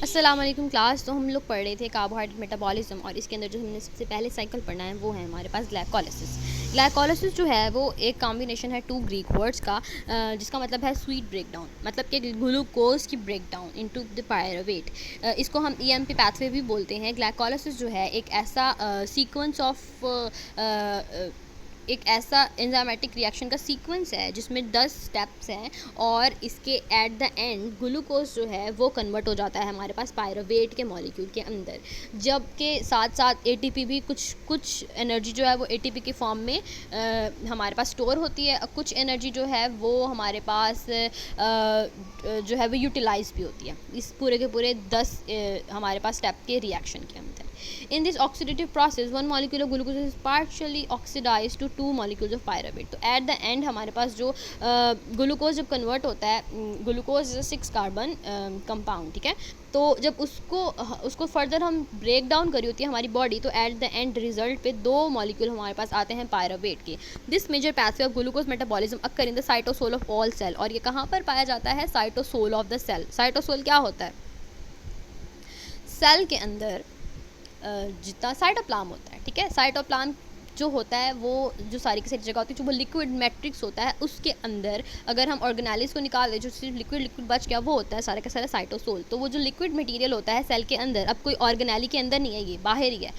अस्सलाम वालेकुम क्लास। तो हम लोग पढ़ रहे थे कार्बोहाइड्रेट मेटाबॉलिज्म और इसके अंदर जो हमने सबसे पहले साइकिल पढ़ना है वो है हमारे पास ग्लाइकोलिसिस। ग्लाइकोलिसिस जो है वो एक कॉम्बिनेशन है टू ग्रीक वर्ड्स का, जिसका मतलब है स्वीट ब्रेक डाउन, मतलब कि ग्लूकोज की break down into the pyruvate. इसको हम ईएमपी पाथवे भी बोलते हैं। ग्लाइकोलिसिस जो है एक ऐसा सीक्वेंस ऑफ एक ऐसा एंजाइमेटिक रिएक्शन का सीक्वेंस है जिसमें 10 स्टेप्स हैं और इसके एट द एंड ग्लूकोज जो है वो कन्वर्ट हो जाता है हमारे पास पायरुवेट के मॉलिक्यूल के अंदर, जबकि साथ साथ एटीपी भी कुछ एनर्जी जो है वो एटीपी के फॉर्म में हमारे पास स्टोर होती है, कुछ एनर्जी जो है वो हमारे पास जो है वो यूटिलाइज भी होती है इस पूरे के पूरे 10 हमारे पास स्टेप के रिएक्शन के अंदर। In this oxidative process, one molecule of glucose is partially oxidized to two molecules of pyruvate. तो at the end हमारे पास जो ग्लूकोज जब कन्वर्ट होता है, ग्लूकोज 6 कार्बन कंपाउंड, ठीक है। तो जब उसको फर्दर हम ब्रेक डाउन करी होती है हमारी बॉडी, तो एट द एंड रिजल्ट पे दो मॉलिक्यूल हमारे पास आते हैं पायरुवेट के। This major pathway of glucose metabolism occur in the cytosol of all cell. और ये कहाँ पर पाया जाता है? Cytosol of the cell. Cytosol क्या होता है? सेल के अंदर जितना साइटोप्लाज्म होता है, ठीक है। साइटोप्लाज्म जो होता है वो जो सारी की सारी जगह होती है, जो वो लिक्विड मैट्रिक्स होता है, उसके अंदर अगर हम ऑर्गेनाइल्स को निकाल दें, जो सिर्फ लिक्विड बच गया वो होता है सारा का सारा साइटोसोल। तो वो जो लिक्विड मटेरियल होता है सेल के अंदर, अब कोई ऑर्गेनाली के अंदर नहीं है, ये बाहर ही है,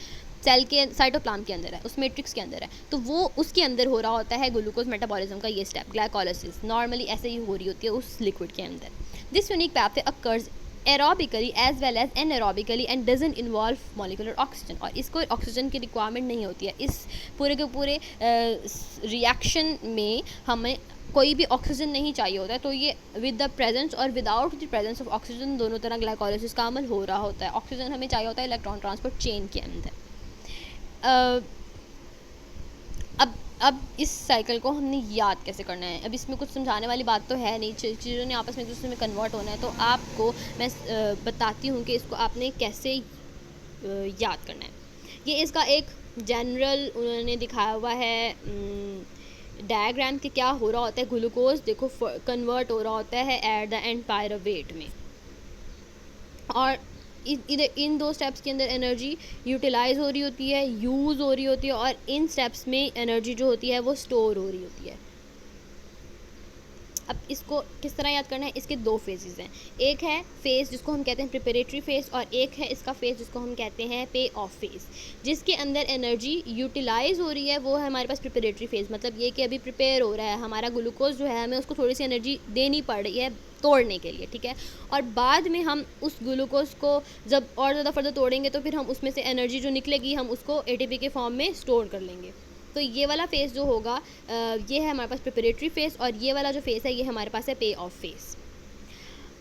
सेल के साइटोप्लाज्म के अंदर है, उस मैट्रिक्स के अंदर है। तो वो उसके अंदर हो रहा होता है ग्लूकोज मेटाबॉलिज्म का ये स्टेप, ग्लाइकोलिसिस। नॉर्मली ऐसे ही हो रही होती है उस लिक्विड के अंदर। This unique pathway occurs aerobically as well as anaerobically and doesn't involve molecular oxygen। और इसको ऑक्सीजन की रिक्वायरमेंट नहीं होती है। इस पूरे के पूरे रिएक्शन में हमें कोई भी ऑक्सीजन नहीं चाहिए होता है। तो ये विद द प्रेजेंस और without the presence of oxygen दोनों तरह ग्लाइकोलिसिस का अमल हो रहा होता है। ऑक्सीजन हमें चाहिए होता है इलेक्ट्रॉन ट्रांसपोर्ट चेन के अंदर। अब इस साइकिल को हमने याद कैसे करना है? अब इसमें कुछ समझाने वाली बात तो है नहीं, चीज़ों ने आपस में एक दूसरे में कन्वर्ट होना है। तो आपको मैं बताती हूँ कि इसको आपने कैसे याद करना है। ये इसका एक जनरल उन्होंने दिखाया हुआ है डायग्राम कि क्या हो रहा होता है। ग्लूकोज देखो कन्वर्ट हो रहा होता है एट द एंड पायरुवेट में, और इन दो स्टेप्स के अंदर एनर्जी यूटिलाइज हो रही होती है, यूज़ हो रही होती है, और इन स्टेप्स में एनर्जी जो होती है वो स्टोर हो रही होती है। अब इसको किस तरह याद करना है? इसके दो फेजेस हैं। एक है फेज़ जिसको हम कहते हैं प्रिपरेटरी फेज़, और एक है इसका फेज़ जिसको हम कहते हैं पे ऑफ फेज़। जिसके अंदर एनर्जी यूटिलाइज हो रही है वो है हमारे पास प्रिपरेटरी फेज़। मतलब ये कि अभी प्रिपेयर हो रहा है हमारा ग्लूकोज जो है, हमें उसको थोड़ी सी एनर्जी देनी पड़ रही है तोड़ने के लिए, ठीक है। और बाद में हम उस ग्लूकोज को जब और ज़्यादा फर्दर तोड़ेंगे तो फिर हम उसमें से एनर्जी जो निकलेगी हम उसको एटीपी के फॉर्म में स्टोर कर लेंगे। तो ये वाला फेज़ जो होगा ये है हमारे पास प्रिपरेटरी फेज़, और ये वाला जो फेज़ है ये हमारे पास है पे ऑफ फेज़।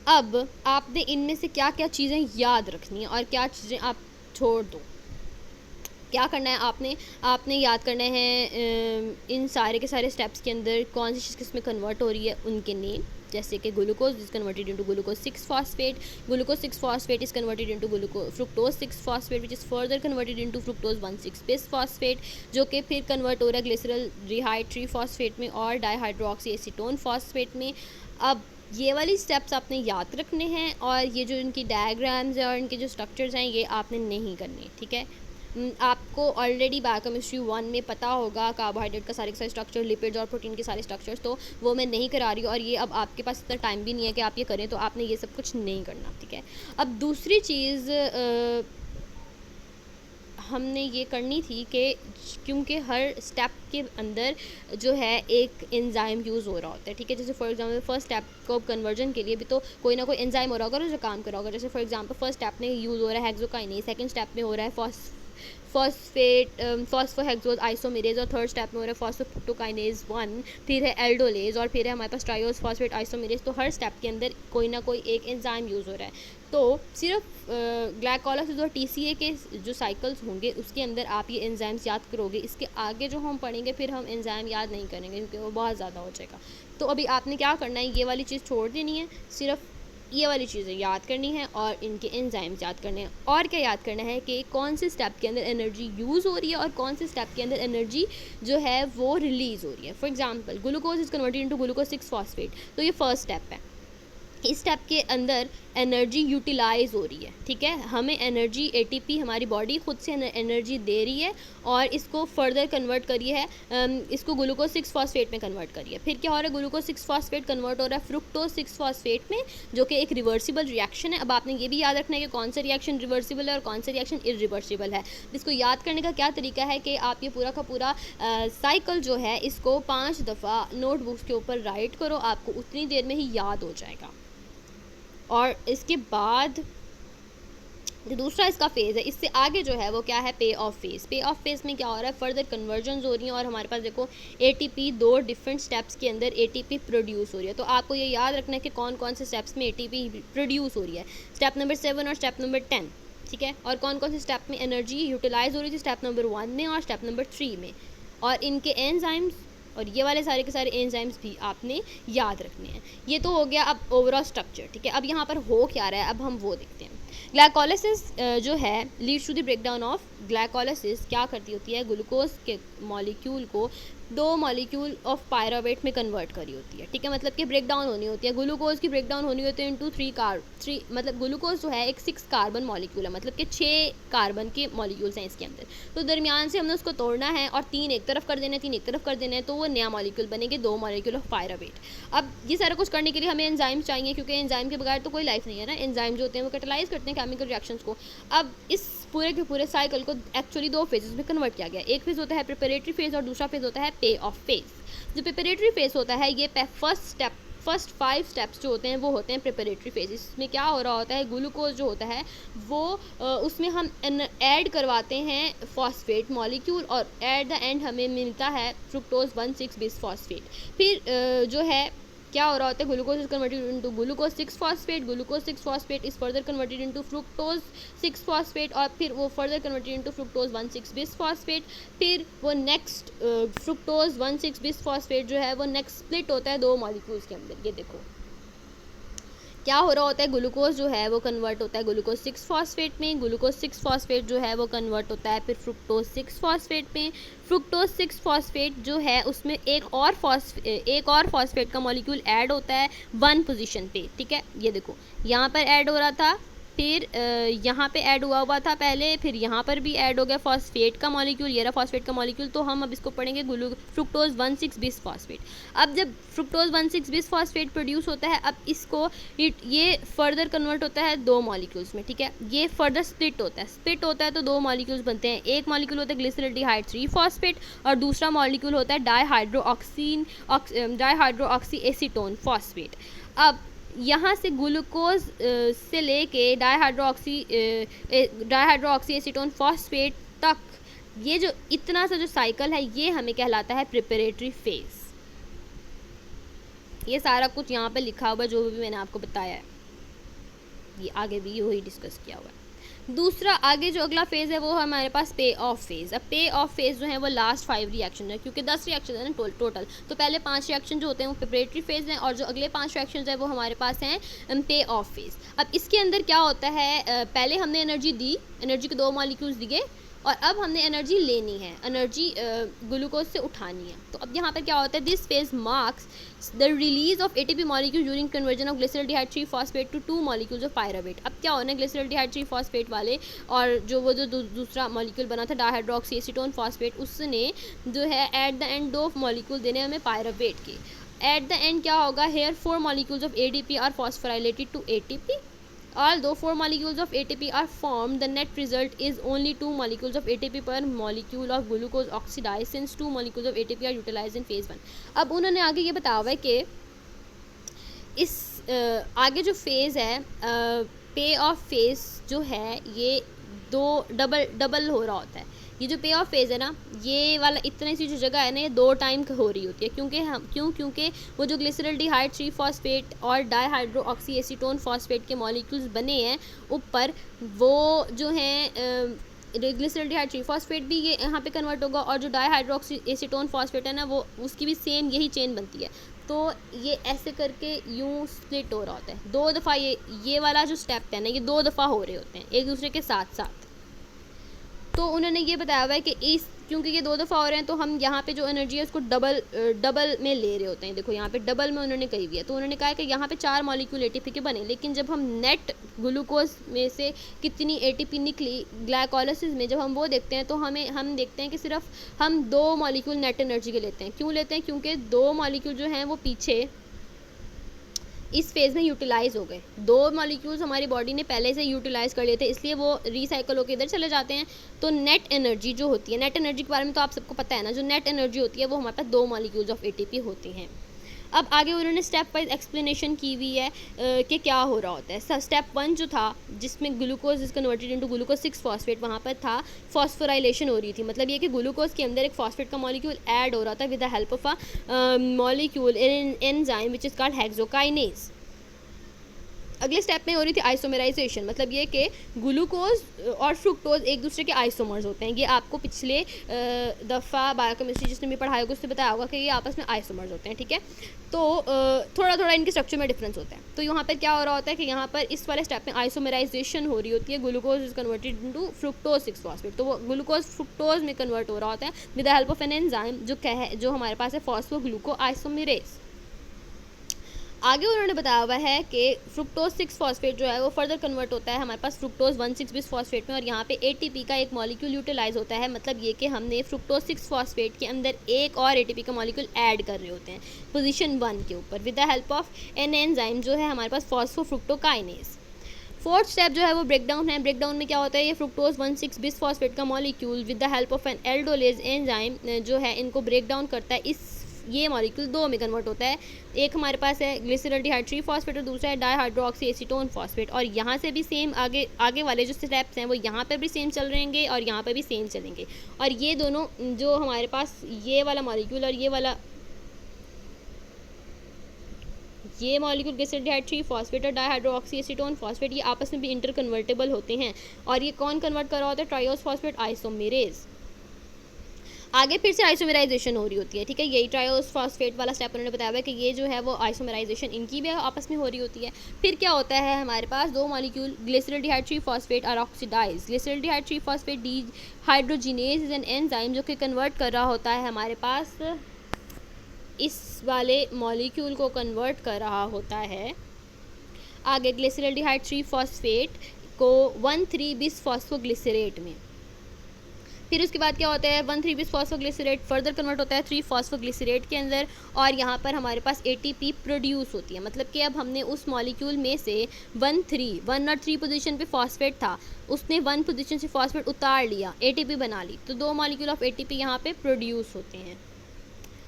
अब आपने इनमें से क्या क्या चीज़ें याद रखनी है और क्या चीज़ें आप छोड़ दो। क्या करना है आपने याद करना है इन सारे के सारे स्टेप्स के अंदर कौन सी चीज़ किस में कन्वर्ट हो रही है उनके नेम, जैसे कि glucose is converted into glucose 6 phosphate, glucose 6 phosphate is converted into fructose 6 phosphate which is further converted into fructose 1,6 bis phosphate, जो कि फिर कन्वर्ट हो रहा है ग्लिसरल रिहाइड 3 फॉस्फेट में और डाईहाइड्रोक्सी एसीटोन फॉस्फेट में। अब ये वाली स्टेप्स आपने याद रखने हैं, और ये जो इनकी डायग्राम्स हैं और इनके जो स्ट्रक्चर्स हैं ये आपने नहीं करने, ठीक है। आपको ऑलरेडी बायोकेमिस्ट्री 1 में पता होगा कार्बोहाइड्रेट का सारे स्ट्रक्चर, लिपिड्स और प्रोटीन के सारे स्ट्रक्चर्स, तो वो मैं नहीं करा रही हूँ। और ये अब आपके पास इतना टाइम भी नहीं है कि आप ये करें, तो आपने ये सब कुछ नहीं करना, ठीक है। अब दूसरी चीज़ हमने ये करनी थी कि क्योंकि हर स्टेप के अंदर जो है एक एंजाइम यूज़ हो रहा होता है, ठीक है। जैसे फॉर एग्जांपल फर्स्ट स्टेप को कन्वर्जन के लिए भी तो कोई ना कोई एंजाइम हो रहा होगा जो काम कर रहा होगा। जैसे फॉर एग्जांपल फर्स्ट स्टेप में यूज़ हो रहा है हेक्सोकाइनेज, सेकंड स्टेप में हो रहा है फॉस्फोहेक्सोज आइसोमेरेज, और थर्ड स्टेप में हो रहा है फॉस्फोफ्रुक्टोकाइनेज 1, फिर है एल्डोलेज, और फिर है हमारे पास ट्रायोज फॉस्फेट आइसोमेरेज। तो हर स्टेप के अंदर कोई ना कोई एक एंजाइम यूज़ हो रहा है। तो सिर्फ ग्लाइकोलाइसिस और टीसीए के जो साइकिल्स होंगे उसके अंदर आप ये एंजाइम्स याद करोगे। इसके आगे जो हम पढ़ेंगे फिर हम एंजाइम याद नहीं करेंगे क्योंकि वो बहुत ज़्यादा हो जाएगा। तो अभी आपने क्या करना है, ये वाली चीज़ छोड़ देनी है, सिर्फ ये वाली चीज़ें याद करनी है और इनके एंजाइम्स याद करने हैं। और क्या याद करना है कि कौन से स्टेप के अंदर एनर्जी यूज़ हो रही है और कौन से स्टेप के अंदर एनर्जी जो है वो रिलीज़ हो रही है। For example glucose is converted into glucose 6 phosphate, तो ये फर्स्ट स्टेप है। इस स्टेप के अंदर एनर्जी यूटिलाइज हो रही है, ठीक है, हमें एनर्जी एटीपी हमारी बॉडी खुद से एनर्जी दे रही है और इसको फर्दर कन्वर्ट करिए है, इसको ग्लूकोज 6 फॉस्फेट में कन्वर्ट करिए। फिर क्या हो रहा है, ग्लूकोज 6 फॉस्फेट कन्वर्ट हो रहा है फ्रुक्टोज 6 फॉस्फेट में, जो कि एक रिवर्सिबल रिएक्शन है। अब आपने ये भी याद रखना है कि कौन सा रिएक्शन रिवर्सिबल है और कौन सा रिएक्शन इरिवर्सिबल है। इसको याद करने का क्या तरीका है कि आप ये पूरा का पूरा साइकिल जो है इसको 5 दफ़ा नोटबुक्स के ऊपर राइट करो, आपको उतनी देर में ही याद हो जाएगा। और इसके बाद जो दूसरा इसका फेज़ है, इससे आगे जो है वो क्या है, पे ऑफ फेज़। पे ऑफ फेज़ में क्या हो रहा है, फर्दर कन्वर्जन्स हो रही हैं और हमारे पास देखो एटीपी 2 डिफरेंट स्टेप्स के अंदर एटीपी प्रोड्यूस हो रही है। तो आपको ये याद रखना है कि कौन कौन से स्टेप्स में एटीपी प्रोड्यूस हो रही है, स्टेप नंबर 7 और स्टेप नंबर 10, ठीक है। और कौन कौन से स्टेप में एनर्जी यूटिलाइज हो रही थी, स्टेप नंबर 1 में और स्टेप नंबर 3 में। और इनके एंजाइम्स और ये वाले सारे के सारे एंजाइम्स भी आपने याद रखने हैं। ये तो हो गया अब ओवरऑल स्ट्रक्चर, ठीक है। अब यहाँ पर हो क्या रहा है, अब हम वो देखते हैं। ग्लाइकोलिसिस जो है leads to the breakdown of, glycolysis क्या करती होती है, ग्लूकोज के मॉलिक्यूल को 2 मॉलिक्यूल ऑफ पायरावेट में कन्वर्ट करी होती है, ठीक है। मतलब कि ब्रेकडाउन होनी होती है, ग्लूकोज की ब्रेकडाउन होनी होती है इनटू 3 मतलब ग्लूकोज जो है एक 6 कार्बन मॉलिक्यूल है, मतलब कि 6 कार्बन के मॉलिक्यूल्स हैं इसके अंदर। तो दरमियान से हमने उसको तोड़ना है और 3 एक तरफ कर देना है, 3 एक तरफ कर देना है, तो वो नया मॉलिक्यूल बनेंगे, 2 मॉलिक्यूल ऑफ पायरावेट। अब ये सारा कुछ करने के लिए हमें एंजाइम चाहिए, क्योंकि एंजाइम के बगैर तो कोई लाइफ नहीं है ना। एंजाइम जो होते हैं वो कैटालाइज करते हैं केमिकल रिएक्शंस को। अब इस पूरे के पूरे साइकिल को एक्चुअली 2 फेजेस में कन्वर्ट किया गया। एक फेज़ होता है प्रिपरेटरी फेज़ और दूसरा फेज़ होता है पे ऑफ फेज़। जो प्रिपरेटरी फेज़ होता है ये फर्स्ट 5 स्टेप्स जो होते हैं वो होते हैं प्रिपरेटरी फेज। इसमें क्या हो रहा होता है, ग्लूकोज जो होता है वो उसमें हम ऐड करवाते हैं फॉस्फेट मॉलिक्यूल और एट द एंड हमें मिलता है फ्रुक्टोज 1,6 बिस फॉस्फेट। फिर जो है क्या हो रहा होता है, glucose is converted into glucose 6 phosphate, glucose 6 phosphate is further converted into fructose 6 phosphate और फिर वो further converted into fructose 1,6 bis phosphate. फिर वो नेक्स्ट फ्रुक्टोज 1,6 बिस फॉस्फेट जो है वो नेक्स्ट स्प्लिट होता है 2 मॉलिक्यूल्स के अंदर। ये देखो क्या हो रहा होता है, ग्लूकोज जो है वो कन्वर्ट होता है ग्लूकोज 6 फॉस्फेट में, ग्लूकोज 6 फॉस्फेट जो है वो कन्वर्ट होता है फिर फ्रुक्टोज 6 फॉस्फेट में। फ्रुक्टोज 6 फॉस्फेट जो है उसमें एक और फॉस्फेट का मॉलिक्यूल ऐड होता है 1 पोजीशन पे, ठीक है। ये देखो यहाँ पर ऐड हो रहा था, फिर यहाँ पे ऐड हुआ था पहले, फिर यहाँ पर भी ऐड हो गया फॉस्फेट का मॉलिक्यूल, ये रहा फॉस्फेट का मॉलिक्यूल। तो हम अब इसको पढ़ेंगे फ्रुक्टोज 1,6 बिस फॉस्फेट। अब जब फ्रुक्टोज 1,6 बिस फॉस्फेट प्रोड्यूस होता है, अब इसको ये फर्दर कन्वर्ट होता है 2 मॉलिक्यूल्स में, ठीक है। ये फर्दर स्प्लिट होता है तो 2 मॉलिक्यूल्स बनते हैं। एक मॉलिक्यूल होता है ग्लिसरल्डिहाइड 3 फॉस्फेट और दूसरा मॉलिक्यूल होता है डाईहाइड्रोऑक्सी एसीटोन फॉस्फेट। अब यहाँ से ग्लूकोज से लेके डाईहाइड्रोऑक्सी एसीटोन फॉस्फेट तक ये जो इतना सा जो साइकिल है ये हमें कहलाता है प्रिपरेटरी फेज। ये सारा कुछ यहाँ पे लिखा हुआ है जो भी मैंने आपको बताया है, ये आगे भी वही डिस्कस किया हुआ है। दूसरा आगे जो अगला फेज़ है वो है हमारे पास पे ऑफ फेज़। अब पे ऑफ फेज़ जो है वो लास्ट 5 रिएक्शन है, क्योंकि 10 रिएक्शन है ना टोटल, तो पहले 5 रिएक्शन जो होते हैं वो प्रिपरेटरी फेज़ हैं और जो अगले 5 रिएक्शन है वो हमारे पास हैं पे ऑफ फेज़। अब इसके अंदर क्या होता है, पहले हमने एनर्जी दी, एनर्जी के 2 मॉलिक्यूल्स दिए और अब हमने एनर्जी लेनी है, एनर्जी ग्लूकोज से उठानी है। तो अब यहाँ पर क्या होता है, this phase marks the release of ATP molecule during conversion of glyceraldehyde 3 phosphate to 2 molecules of pyruvate. अब क्या होना है, ग्लिसरल्डिहाइड 3 फॉस्फेट वाले और जो दूसरा मॉलिक्यूल बना था डाईहाइड्रोक्सी एसीटोन फॉस्फेट, उसने जो है एट द एंड 2 मॉलिक्यूल देने हमें पायरावेट के। एट द एंड क्या होगा, here 4 molecules of ADP are phosphorylated to ATP. Although 4 molecules of ATP are formed, the net result is only 2 molecules of ATP per molecule of glucose oxidized, since 2 molecules of ATP are utilized in phase 1. अब उन्होंने आगे ये बताया हुआ है कि इस आगे जो फेज़ है पे ऑफ फेज़ जो है ये डबल हो रहा होता है। ये जो पे ऑफ फेज़ है ना, ये वाला इतनी सी जो जगह है ना, ये 2 टाइम हो रही होती है, क्योंकि वो जो ग्लिसरल्डिहाइड 3 फॉस्फेट और डाईहाइड्रोऑक्सी एसीटोन फॉस्फेट के मॉलिक्यूल्स बने हैं ऊपर, वो जो हैं ग्लिसरल्डिहाइड 3 फॉस्फेट भी ये यहाँ पे कन्वर्ट होगा और जो डाईहाइड्रोऑक्सी एसीटोन फॉस्फेट है ना, वो उसकी भी सेम यही चेन बनती है। तो ये ऐसे करके यूँ स्प्लिट हो रहा होता है 2 दफ़ा। ये वाला जो स्टेप है ना, ये 2 दफ़ा हो रहे होते हैं एक दूसरे के साथ साथ। तो उन्होंने ये बताया हुआ है कि क्योंकि ये 2 दफ़ा हो रहे हैं तो हम यहाँ पे जो एनर्जी है उसको डबल में ले रहे होते हैं। देखो यहाँ पे डबल में उन्होंने कही हुई है, तो उन्होंने कहा है कि यहाँ पे 4 मॉलिक्यूल एटीपी के बने, लेकिन जब हम नेट ग्लूकोज में से कितनी एटीपी निकली ग्लाइकोलाइसिस में, जब हम वो देखते हैं तो हम देखते हैं कि सिर्फ हम 2 मॉलिक्यूल नेट एनर्जी के लेते हैं। क्यों लेते हैं? क्योंकि 2 मॉलिक्यूल जो हैं वो पीछे इस फेज़ में यूटिलाइज़ हो गए। 2 मॉलिक्यूल्स हमारी बॉडी ने पहले से यूटिलाइज़ कर लिए थे, इसलिए वो रिसाइकल होकर इधर चले जाते हैं। तो नेट एनर्जी जो होती है, नेट एनर्जी के बारे में तो आप सबको पता है ना, जो नेट एनर्जी होती है वो हमारे पास 2 मॉलिक्यूल्स ऑफ एटीपी होती हैं। अब आगे उन्होंने स्टेप वाइज एक्सप्लेनेशन की हुई है कि क्या हो रहा होता है। स्टेप 1 जो था, जिसमें glucose is converted into glucose 6 phosphate, वहाँ पर था फॉस्फोराइलेशन हो रही थी। मतलब ये कि ग्लूकोज के अंदर एक फॉस्फेट का मॉलिक्यूल ऐड हो रहा था with the help of a molecule in enzyme which is called hexokinase. अगले स्टेप में हो रही थी आइसोमेराइजेशन, मतलब ये कि ग्लूकोज और फ्रुक्टोज एक दूसरे के आइसोमर्स होते हैं। ये आपको पिछले दफ़ा बायोकेमिस्ट्री जिसने भी पढ़ाया होगा उससे बताया होगा कि ये आपस में आइसोमर्स होते हैं, ठीक है। तो थोड़ा थोड़ा इनके स्ट्रक्चर में डिफरेंस होता है। तो यहाँ पर क्या हो रहा होता है कि यहाँ पर इस वाले स्टेप में आइसोमेराइजेशन हो रही होती है, glucose is converted into fructose 6 phosphate. तो वो ग्लूकोज फ्रुक्टोज में कन्वर्ट हो रहा होता है with the help of N enzyme जो हमारे पास है फॉस्फोग्लूको आइसोमेरेज। आगे उन्होंने बताया हुआ है कि फ्रुक्टोज 6 फॉस्फेट जो है वो फर्दर कन्वर्ट होता है हमारे पास फ्रुक्टोज 1,6 बिस फॉस्फेट में, और यहाँ पे एटीपी का एक मॉलिक्यूल यूटिलाइज होता है। मतलब ये कि हमने फ्रुक्टोज 6 फॉस्फेट के अंदर एक और एटीपी का मॉलिक्यूल ऐड कर रहे होते हैं पोजीशन 1 के ऊपर with the help of N enzyme जो है हमारे पास फॉस्फोफ्रुक्टोकाइनेज। 4th स्टेप जो है वो ब्रेकडाउन है। ब्रेकडाउन में क्या होता है, ये फ्रुक्टोज 1,6 बिस फॉस्फेट का molecule with the help of an aldolase enzyme जो है इनको ब्रेक डाउन करता है। ये मॉलिक्यूल 2 में कन्वर्ट होता है। एक हमारे पास है ग्लिसरॉल्डिहाइड 3 फॉस्फेट और दूसरा है डाईहाइड्रोक्सी एसीटोन फॉस्फेट। और यहाँ से भी सेम आगे वाले जो स्टेप्स हैं वो यहाँ पे भी सेम चल रहेंगे और यहाँ पे भी सेम चलेंगे। और ये दोनों जो हमारे पास ये वाला मॉलिक्यूल और ये मॉलिक्यूल ग्लिसरॉल्डिहाइड 3 फॉस्फेट और डाईहाइड्रोक्सी एसीटोन फॉस्फेट ये आपस में भी इंटर कन्वर्टेबल होते हैं। और ये कौन कन्वर्ट कर रहा होता है? Triose phosphate isomerase. आगे फिर से आइसोमेराइजेशन हो रही होती है, ठीक है। यही ट्रायोज फॉस्फेट वाला स्टेप उन्होंने बताया हुआ है कि ये जो है वो आइसोमेराइजेशन इनकी भी आपस में हो रही होती है। फिर क्या होता है, हमारे पास 2 molecule glyceraldehyde 3 phosphate are oxidize. Glyceraldehyde 3 phosphate dehydrogenase is an enzyme जो कि कन्वर्ट कर रहा होता है हमारे पास इस वाले मॉलिक्यूल को कन्वर्ट कर रहा होता है आगे ग्लिसरॉल्डिहाइड 3 फॉस्फेट को 1,3 बिस फॉस्फोग्लिसरेट में। फिर उसके बाद क्या होता है, 1,3 बिस फॉस्फोग्लिसरेट फर्दर कन्वर्ट होता है 3 फॉस्फोग्लिसरेट के अंदर, और यहाँ पर हमारे पास एटीपी प्रोड्यूस होती है। मतलब कि अब हमने उस मॉलिक्यूल में से 1 और 3 पोजीशन पे फॉस्फेट था, उसने 1 पोजीशन से फॉस्फेट उतार लिया, एटीपी बना ली, तो 2 मॉलिक्यूल ऑफ एटीपी यहाँ पे प्रोड्यूस होते हैं।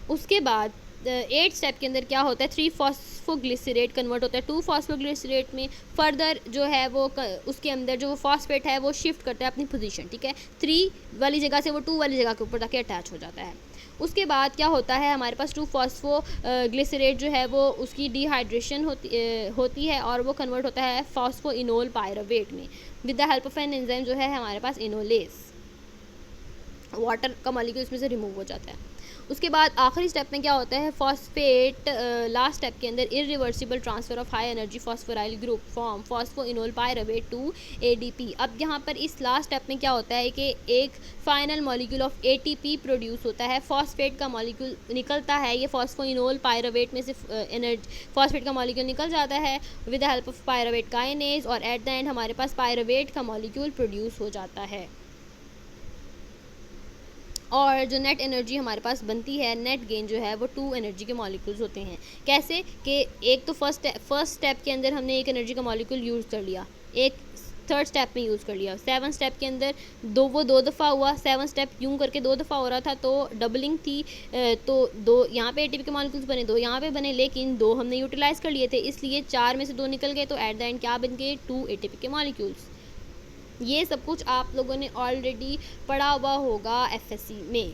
उसके बाद 8 स्टेप के अंदर क्या होता है, 3 फॉस्फोग्लिसरेट कन्वर्ट होता है 2 फॉस्फोग्लिसरेट में। फर्दर जो है वो उसके अंदर जो फॉस्फेट है वो शिफ्ट करता है अपनी पोजीशन, ठीक है। 3 वाली जगह से वो 2 वाली जगह के ऊपर जाके अटैच हो जाता है। उसके बाद क्या होता है, हमारे पास 2 फॉस्फोग्लिसरेट जो है वो उसकी डिहाइड्रेशन होती है और वो कन्वर्ट होता है फॉस्फोइनोल पायरुवेट में with the help of N enzyme जो है हमारे पास इनोलेज। वाटर का मॉलिक्यूल इसमें से रिमूव हो जाता है। उसके बाद आखिरी स्टेप में क्या होता है, फॉस्फेट लास्ट स्टेप के अंदर irreversible transfer of high energy phosphoryl group from phosphoenol pyruvate to ADP. अब यहाँ पर इस लास्ट स्टेप में क्या होता है कि एक final molecule of ATP produce होता है, फॉस्फेट का मॉलिक्यूल निकलता है, ये फॉस्फोइनोल पायरुवेट में से फॉस्फेट का मॉलिक्यूल निकल जाता है with the help of pyruvate kinase, और एट द एंड हमारे पास पायरुवेट का मॉलिक्यूल प्रोड्यूस हो जाता है। और जो नेट एनर्जी हमारे पास बनती है, नेट गेन जो है वो 2 एनर्जी के मॉलिक्यूल्स होते हैं। कैसे कि एक तो फर्स्ट स्टेप के अंदर हमने एक एनर्जी का मॉलिक्यूल यूज़ कर लिया, एक 3rd स्टेप में यूज़ कर लिया, 7th स्टेप के अंदर 2 दफ़ा हुआ, 7th स्टेप यूँ करके 2 दफ़ा हो रहा था तो डबलिंग थी, तो 2 यहाँ पे एटीपी के मॉलिक्यूल्स बने, 2 यहाँ पे बने, लेकिन 2 हमने यूटिलाइज़ कर लिए थे, इसलिए 4 में से 2 निकल गए, तो एट द एंड क्या बन गए, 2 एटीपी के मॉलिक्यूल्स। ये सब कुछ आप लोगों ने ऑलरेडी पढ़ा हुआ होगा एफएससी में।